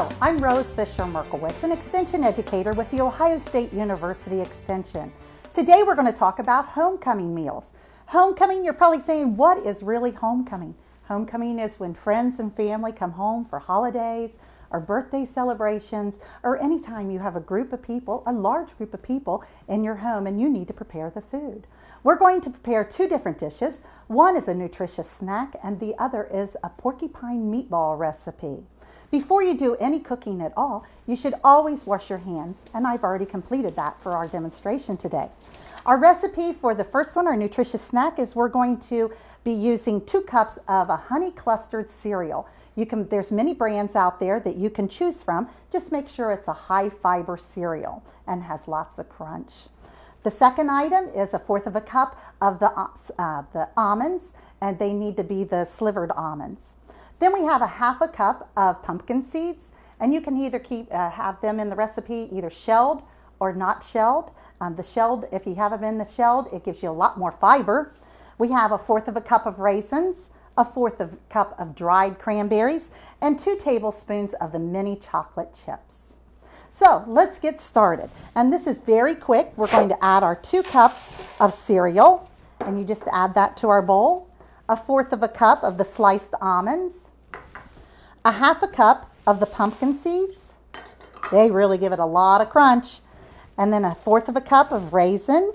Hello, I'm Rose Fisher-Merkowitz, an Extension Educator with The Ohio State University Extension. Today we're going to talk about homecoming meals. Homecoming, you're probably saying, what is really homecoming? Homecoming is when friends and family come home for holidays or birthday celebrations, or anytime you have a group of people, a large group of people in your home and you need to prepare the food. We're going to prepare two different dishes. One is a nutritious snack and the other is a porcupine meatball recipe. Before you do any cooking at all, you should always wash your hands, and I've already completed that for our demonstration today. Our recipe for the first one, our nutritious snack, is we're going to be using 2 cups of a honey clustered cereal. There's many brands out there that you can choose from. Just make sure it's a high fiber cereal and has lots of crunch. The second item is 1/4 cup of the almonds, and they need to be the slivered almonds. Then we have 1/2 cup of pumpkin seeds, and you can either have them in the recipe either shelled or not shelled. The shelled, if you have them in the shelled, it gives you a lot more fiber. We have 1/4 cup of raisins, 1/4 cup of dried cranberries, and 2 tablespoons of the mini chocolate chips. So let's get started. And this is very quick. We're going to add our 2 cups of cereal, and you just add that to our bowl. 1/4 cup of the sliced almonds, 1/2 cup of the pumpkin seeds. They really give it a lot of crunch. And then 1/4 cup of raisins,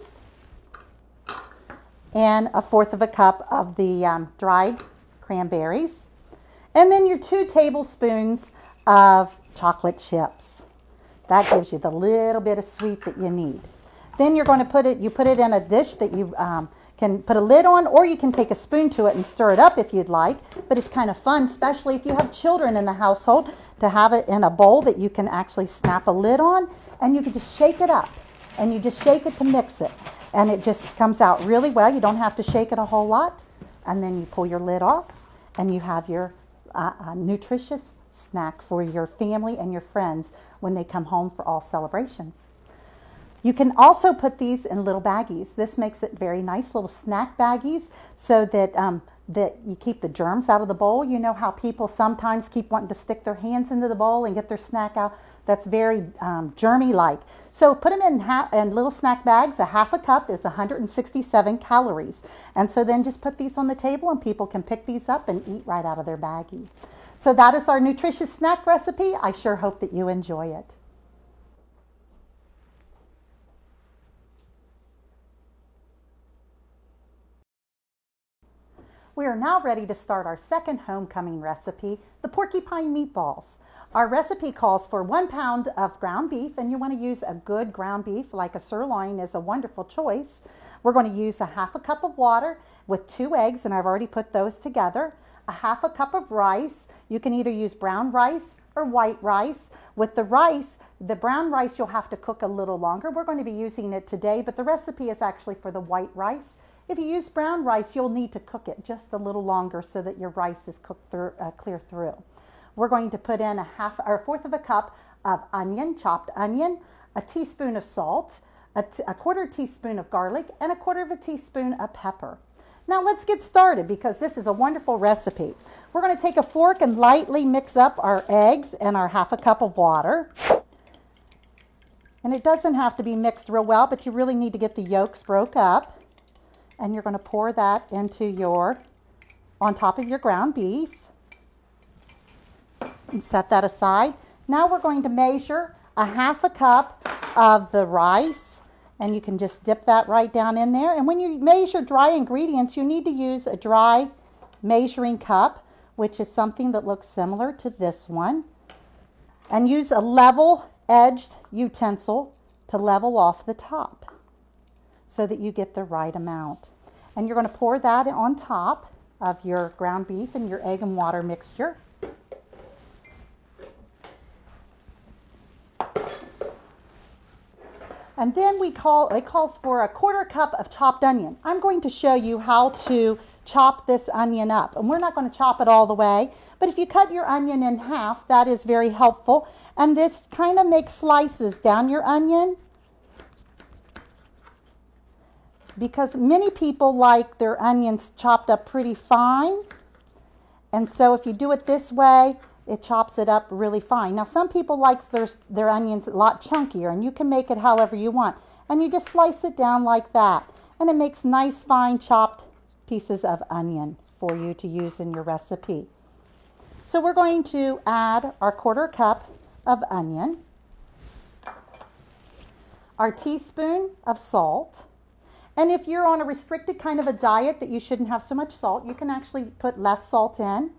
and 1/4 cup of the dried cranberries. And then your 2 tablespoons of chocolate chips. That gives you the little bit of sweet that you need. Then you're going to put it in a dish that you can put a lid on, or you can take a spoon to it and stir it up if you'd like. But it's kind of fun, especially if you have children in the household, to have it in a bowl that you can actually snap a lid on, and you can just shake it up. And you just shake it to mix it. And it just comes out really well. You don't have to shake it a whole lot. And then you pull your lid off, and you have your nutritious snack for your family and your friends when they come home for all celebrations. You can also put these in little baggies. This makes it very nice, little snack baggies, so that you keep the germs out of the bowl. You know how people sometimes keep wanting to stick their hands into the bowl and get their snack out? That's very germy-like. So put them in little snack bags. 1/2 cup is 167 calories. And so then just put these on the table and people can pick these up and eat right out of their baggie. So that is our nutritious snack recipe. I sure hope that you enjoy it. We are now ready to start our second homecoming recipe, the porcupine meatballs. Our recipe calls for 1 pound of ground beef, and you want to use a good ground beef, like a sirloin is a wonderful choice. We're going to use 1/2 cup of water with 2 eggs, and I've already put those together. 1/2 cup of rice. You can either use brown rice or white rice. With the rice, the brown rice you'll have to cook a little longer. We're going to be using it today, but the recipe is actually for the white rice. If you use brown rice, you'll need to cook it just a little longer so that your rice is cooked clear through. We're going to put in 1/4 cup of onion, chopped onion, a teaspoon of salt, a 1/4 teaspoon of garlic, and 1/4 teaspoon of pepper. Now let's get started because this is a wonderful recipe. We're going to take a fork and lightly mix up our eggs and our 1/2 cup of water. And it doesn't have to be mixed real well, but you really need to get the yolks broke up. And you're going to pour that on top of your ground beef and set that aside. Now we're going to measure 1/2 cup of the rice, and you can just dip that right down in there. And when you measure dry ingredients, you need to use a dry measuring cup, which is something that looks similar to this one, and use a level-edged utensil to level off the top, so that you get the right amount. And you're going to pour that on top of your ground beef and your egg and water mixture. And then it calls for 1/4 cup of chopped onion. I'm going to show you how to chop this onion up. And we're not going to chop it all the way, but if you cut your onion in half, that is very helpful. And this kind of makes slices down your onion, because many people like their onions chopped up pretty fine. And so if you do it this way, it chops it up really fine. Now some people like their onions a lot chunkier, and you can make it however you want. And you just slice it down like that, and it makes nice fine chopped pieces of onion for you to use in your recipe. So we're going to add our 1/4 cup of onion, our teaspoon of salt. And if you're on a restricted kind of a diet that you shouldn't have so much salt, you can actually put less salt in.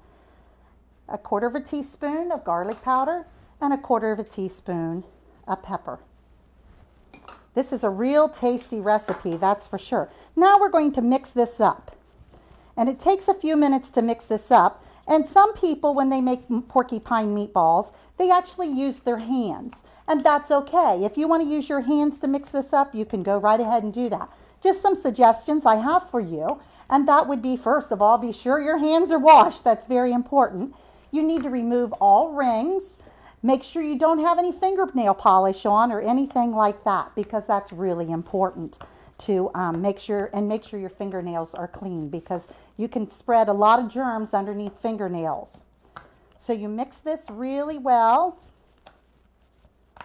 A 1/4 teaspoon of garlic powder and a 1/4 teaspoon of pepper. This is a real tasty recipe, that's for sure. Now we're going to mix this up. And it takes a few minutes to mix this up. And some people, when they make porcupine meatballs, they actually use their hands. And that's okay. If you want to use your hands to mix this up, you can go right ahead and do that. Just some suggestions I have for you. And that would be, first of all, be sure your hands are washed. That's very important. You need to remove all rings. Make sure you don't have any fingernail polish on or anything like that, because that's really important to make sure your fingernails are clean, because you can spread a lot of germs underneath fingernails. So you mix this really well. A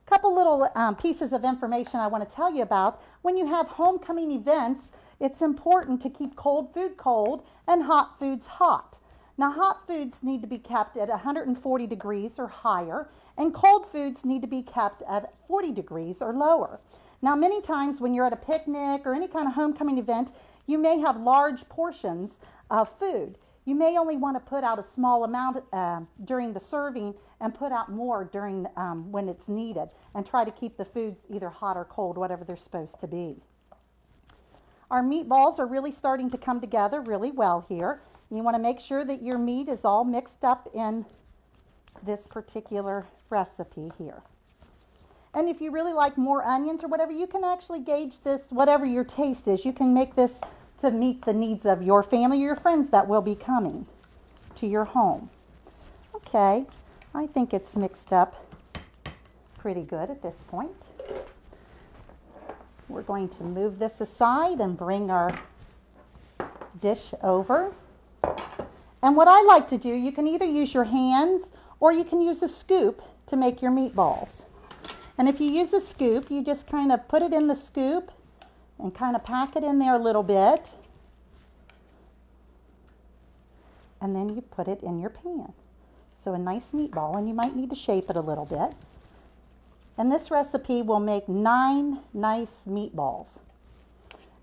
couple little pieces of information I want to tell you about. When you have homecoming events, it's important to keep cold food cold and hot foods hot. Now, hot foods need to be kept at 140 degrees or higher, and cold foods need to be kept at 40 degrees or lower. Now, many times when you're at a picnic or any kind of homecoming event, you may have large portions of food. You may only want to put out a small amount during the serving and put out more during when it's needed, and try to keep the foods either hot or cold, whatever they're supposed to be. Our meatballs are really starting to come together really well here. You want to make sure that your meat is all mixed up in this particular recipe here. And if you really like more onions or whatever, you can actually gauge this, whatever your taste is. You can make this to meet the needs of your family or your friends that will be coming to your home. Okay, I think it's mixed up pretty good at this point. We're going to move this aside and bring our dish over. And what I like to do, you can either use your hands or you can use a scoop to make your meatballs. And if you use a scoop, you just kind of put it in the scoop and kind of pack it in there a little bit. And then you put it in your pan. So a nice meatball, and you might need to shape it a little bit. And this recipe will make 9 nice meatballs.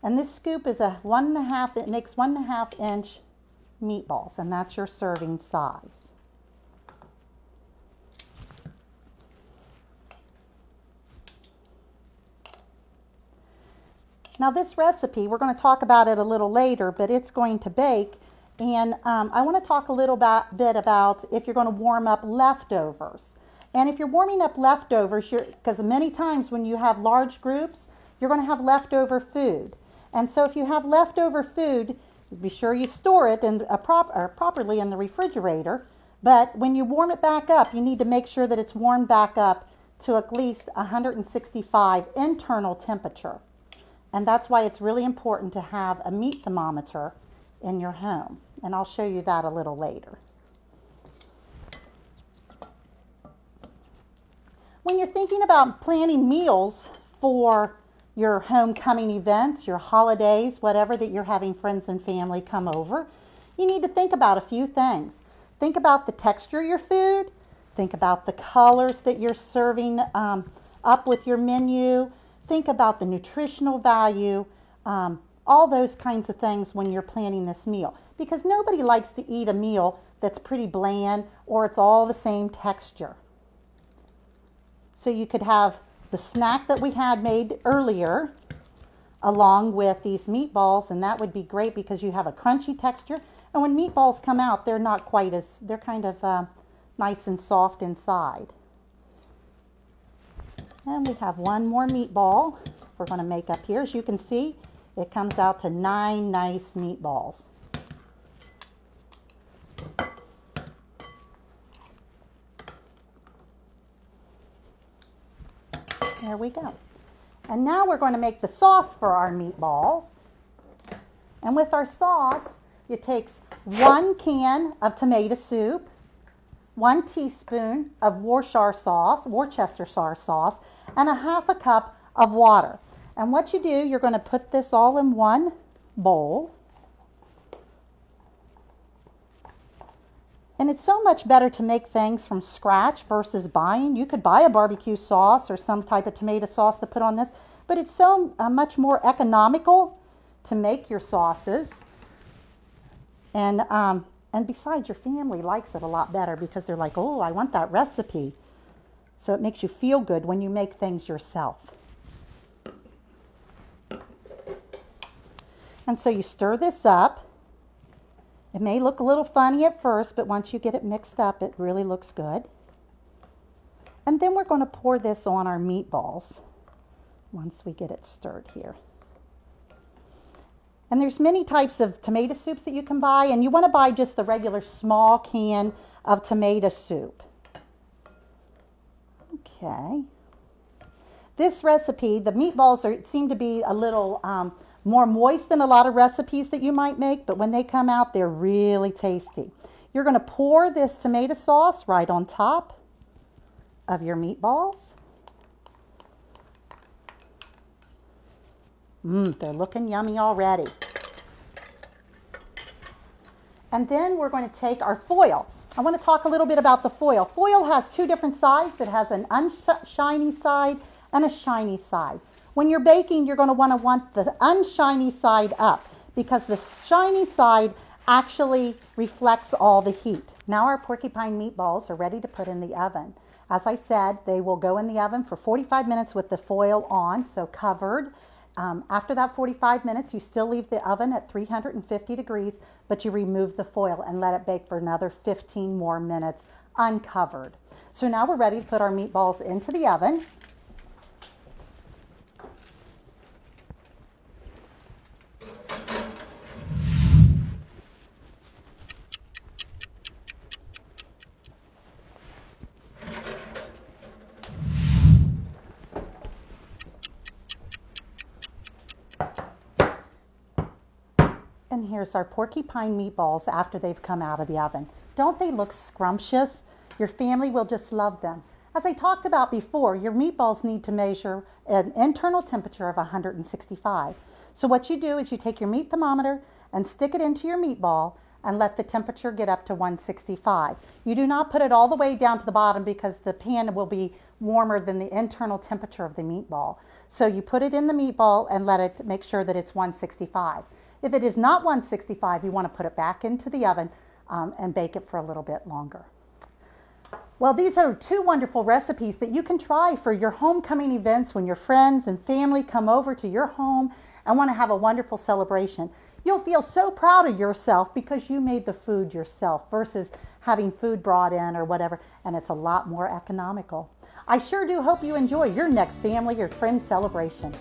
And this scoop is it makes 1.5 inch meatballs, and that's your serving size. Now this recipe, we're going to talk about it a little later, but it's going to bake. And I want to talk a little bit about if you're going to warm up leftovers. And if you're warming up leftovers, because many times when you have large groups, you're going to have leftover food. And so if you have leftover food, be sure you store it properly in the refrigerator. But when you warm it back up, you need to make sure that it's warmed back up to at least 165 internal temperature. And that's why it's really important to have a meat thermometer in your home. And I'll show you that a little later. When you're thinking about planning meals for your homecoming events, your holidays, whatever that you're having friends and family come over, you need to think about a few things. Think about the texture of your food. Think about the colors that you're serving up with your menu. Think about the nutritional value, all those kinds of things when you're planning this meal. Because nobody likes to eat a meal that's pretty bland or it's all the same texture. So you could have the snack that we had made earlier along with these meatballs, and that would be great because you have a crunchy texture. And when meatballs come out, they're not quite as, they're kind of nice and soft inside. And we have one more meatball we're going to make up here. As you can see, it comes out to 9 nice meatballs. There we go. And now we're going to make the sauce for our meatballs. And with our sauce, it takes 1 can of tomato soup, 1 teaspoon of Worcestershire sauce, and a half a cup of water. And what you do, you're going to put this all in one bowl. And it's so much better to make things from scratch versus buying. You could buy a barbecue sauce or some type of tomato sauce to put on this, but it's so much more economical to make your sauces. And besides, your family likes it a lot better because they're like, oh, I want that recipe. So it makes you feel good when you make things yourself. And so you stir this up. It may look a little funny at first, but once you get it mixed up, it really looks good. And then we're going to pour this on our meatballs once we get it stirred here. And there's many types of tomato soups that you can buy, and you want to buy just the regular small can of tomato soup. Okay. This recipe, the meatballs seem to be a little more moist than a lot of recipes that you might make, but when they come out, they're really tasty. You're going to pour this tomato sauce right on top of your meatballs. They're looking yummy already. And then we're going to take our foil. I want to talk a little bit about the foil. Foil has two different sides. It has an unshiny side and a shiny side. When you're baking, you're going to want the unshiny side up because the shiny side actually reflects all the heat. Now our porcupine meatballs are ready to put in the oven. As I said, they will go in the oven for 45 minutes with the foil on, so covered. After that 45 minutes, you still leave the oven at 350 degrees, but you remove the foil and let it bake for another 15 more minutes uncovered. So now we're ready to put our meatballs into the oven. And here's our porcupine meatballs after they've come out of the oven. Don't they look scrumptious? Your family will just love them. As I talked about before, your meatballs need to measure an internal temperature of 165. So what you do is you take your meat thermometer and stick it into your meatball and let the temperature get up to 165. You do not put it all the way down to the bottom because the pan will be warmer than the internal temperature of the meatball. So you put it in the meatball and let it make sure that it's 165. If it is not 165, you want to put it back into the oven and bake it for a little bit longer. Well, these are two wonderful recipes that you can try for your homecoming events when your friends and family come over to your home and want to have a wonderful celebration. You'll feel so proud of yourself because you made the food yourself versus having food brought in or whatever, and it's a lot more economical. I sure do hope you enjoy your next family or friend celebration.